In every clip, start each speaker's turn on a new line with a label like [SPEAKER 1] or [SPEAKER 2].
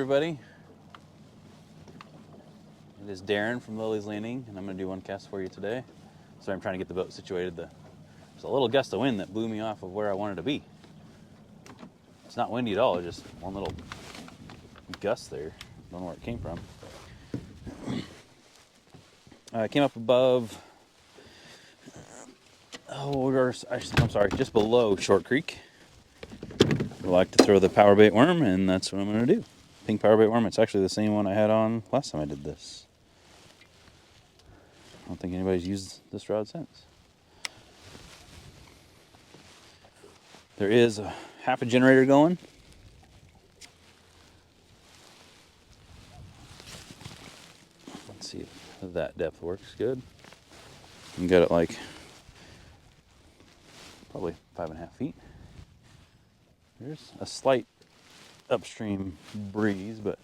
[SPEAKER 1] everybody. It is Darren from Lilleys Landing, and I'm going to do one cast for you today. So I'm trying to get the boat situated. There's a little gust of wind that blew me off of where I wanted to be. It's not windy at all, it's just one little gust there. Don't know where it came from. I came up above, just below Short Creek. I like to throw the power bait worm, and that's what I'm going to do. Pink power bait worm. It's actually the same one I had on last time I did this. I don't think anybody's used this rod since. There is half a generator going. Let's see if that depth works good. You got it like probably 5.5 feet. There's a slight upstream breeze, but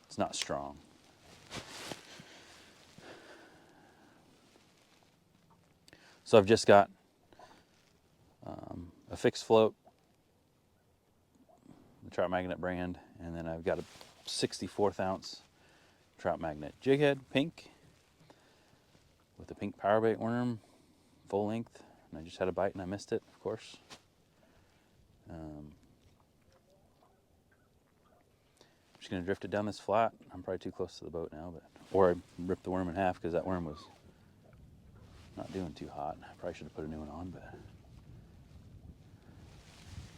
[SPEAKER 1] it's not strong. So I've just got a fixed float, the Trout Magnet brand, and then I've got a 64th ounce Trout Magnet jig head, pink, with a pink power bait worm, full length, and I just had a bite and I missed it, of course. I'm just going to drift it down this flat. I'm probably too close to the boat now, or I ripped the worm in half because that worm was not doing too hot. I probably should have put a new one on, but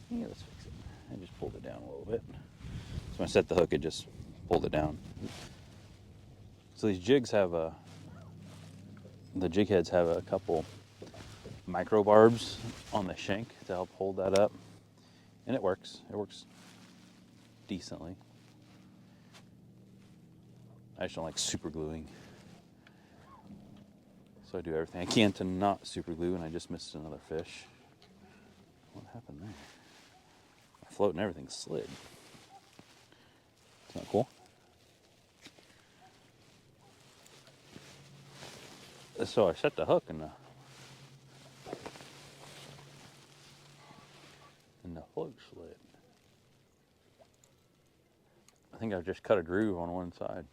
[SPEAKER 1] yeah, let's fix it. I just pulled it down a little bit. So when I set the hook, it just pulled it down. So these jigs have the jig heads have a couple micro barbs on the shank to help hold that up. And it works. It works decently. I just don't like super gluing. So I do everything I can to not super glue, and I just missed another fish. What happened there? My float and everything slid. It's not cool. So I set the hook and the float slid. I think I've just cut a groove on one side.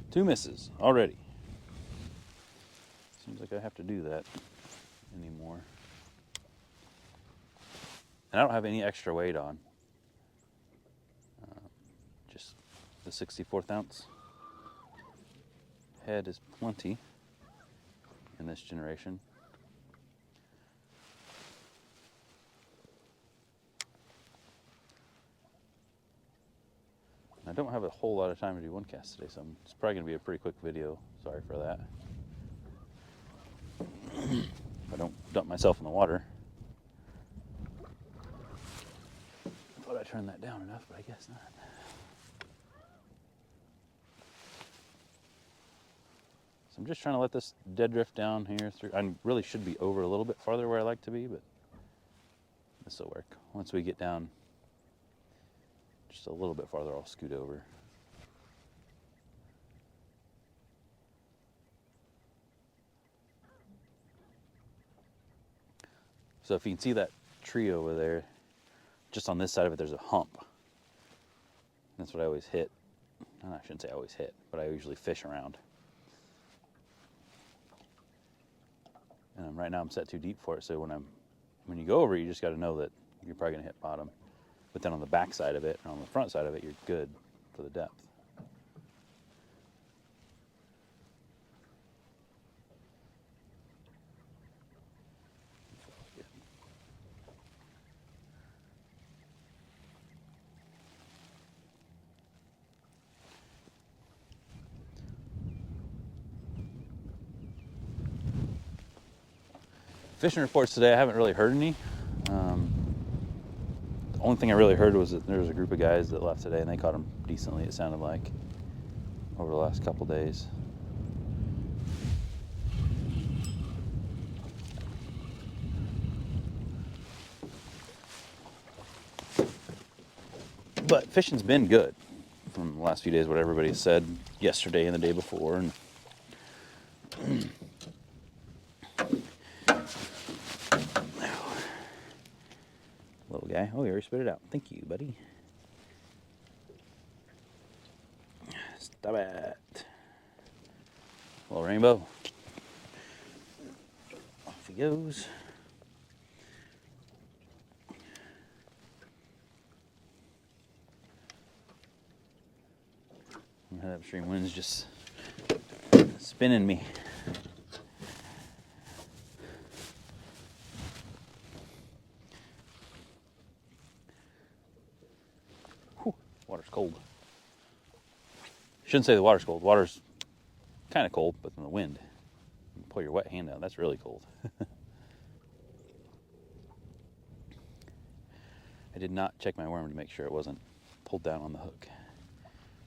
[SPEAKER 1] Two misses already. Seems like I have to do that anymore. And I don't have any extra weight on. Just the 64th ounce. Head is plenty in this generation. I don't have a whole lot of time to do one cast today, so it's probably going to be a pretty quick video. Sorry for that. If I don't dump myself in the water. I thought I turned that down enough, but I guess not. So I'm just trying to let this dead drift down here through. I really should be over a little bit farther where I like to be, but this will work. Once we get down just a little bit farther, I'll scoot over. So if you can see that tree over there, just on this side of it, there's a hump. That's what I always hit. I shouldn't say I always hit, but I usually fish around. And right now I'm set too deep for it, so when you go over, you just got to know that you're probably going to hit bottom. But then on the back side of it, and on the front side of it, you're good for the depth. Fishing reports today, I haven't really heard any. The only thing I really heard was that there was a group of guys that left today and they caught them decently, it sounded like, over the last couple days. But fishing's been good from the last few days, what everybody said yesterday and the day before. And Little guy. Oh, he already spit it out. Thank you, buddy. Stop it. Little rainbow. Off he goes. That upstream wind's just spinning me. Whew, water's cold. Shouldn't say the water's cold. Water's kind of cold, but from the wind. You pull your wet hand out, that's really cold. I did not check my worm to make sure it wasn't pulled down on the hook,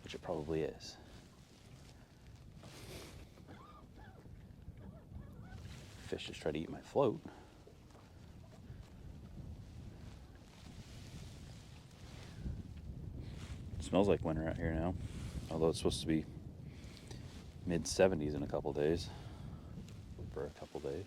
[SPEAKER 1] which it probably is. Fish just try to eat my float. It smells like winter out here now, although it's supposed to be mid-70s in a couple days. For a couple days.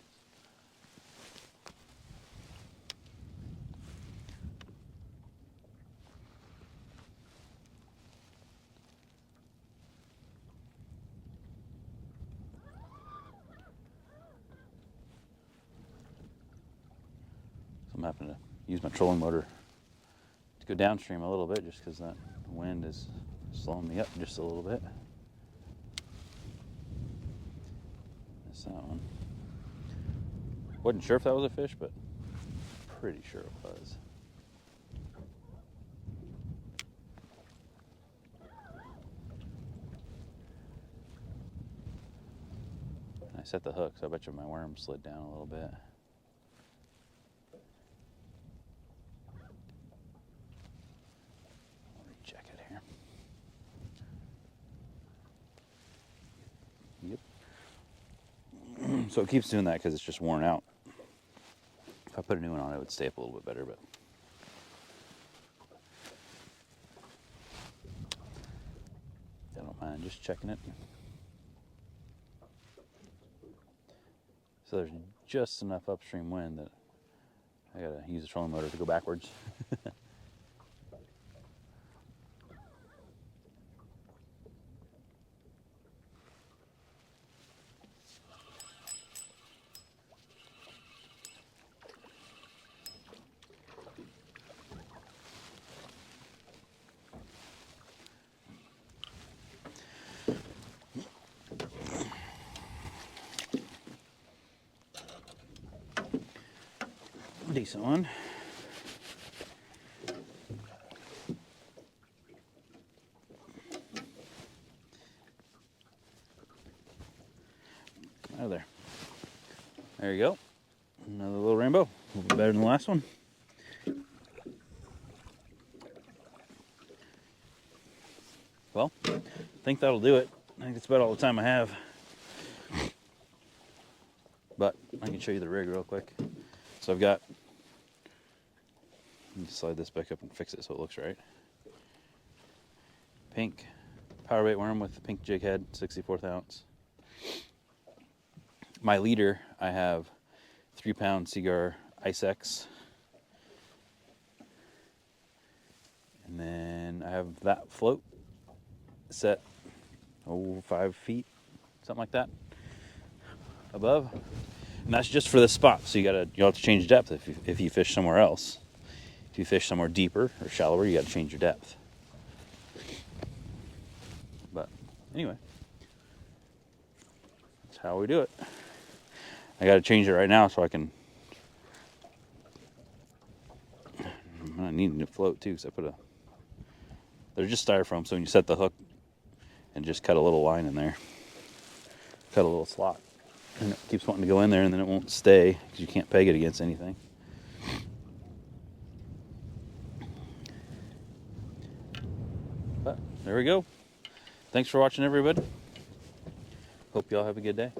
[SPEAKER 1] I'm having to use my trolling motor to go downstream a little bit just because that wind is slowing me up just a little bit. Missed that one. Wasn't sure if that was a fish, but pretty sure it was. I set the hook, so I bet you my worm slid down a little bit. Check it here. Yep. So it keeps doing that because it's just worn out. If I put a new one on, it would stay up a little bit better, but I don't mind just checking it. So there's just enough upstream wind that I gotta use the trolling motor to go backwards. Decent one. Come out of there. There you go. Another little rainbow. A little bit better than the last one. Well, I think that'll do it. I think that's about all the time I have. But I can show you the rig real quick. So I've got, let me slide this back up and fix it so it looks right. Pink power bait worm with the pink jig head, 64th ounce. My leader, I have 3-pound Seagar Ice X. And then I have that float set, 5 feet, something like that, above. And that's just for this spot, so you'll have to change depth if you fish somewhere else. If you fish somewhere deeper or shallower, you got to change your depth. But anyway, that's how we do it. I got to change it right now so I can. I need a new float too, because they're just styrofoam. So when you set the hook and just cut a little line in there, cut a little slot. And it keeps wanting to go in there, and then it won't stay because you can't peg it against anything. But there we go. Thanks for watching, everybody. Hope y'all have a good day.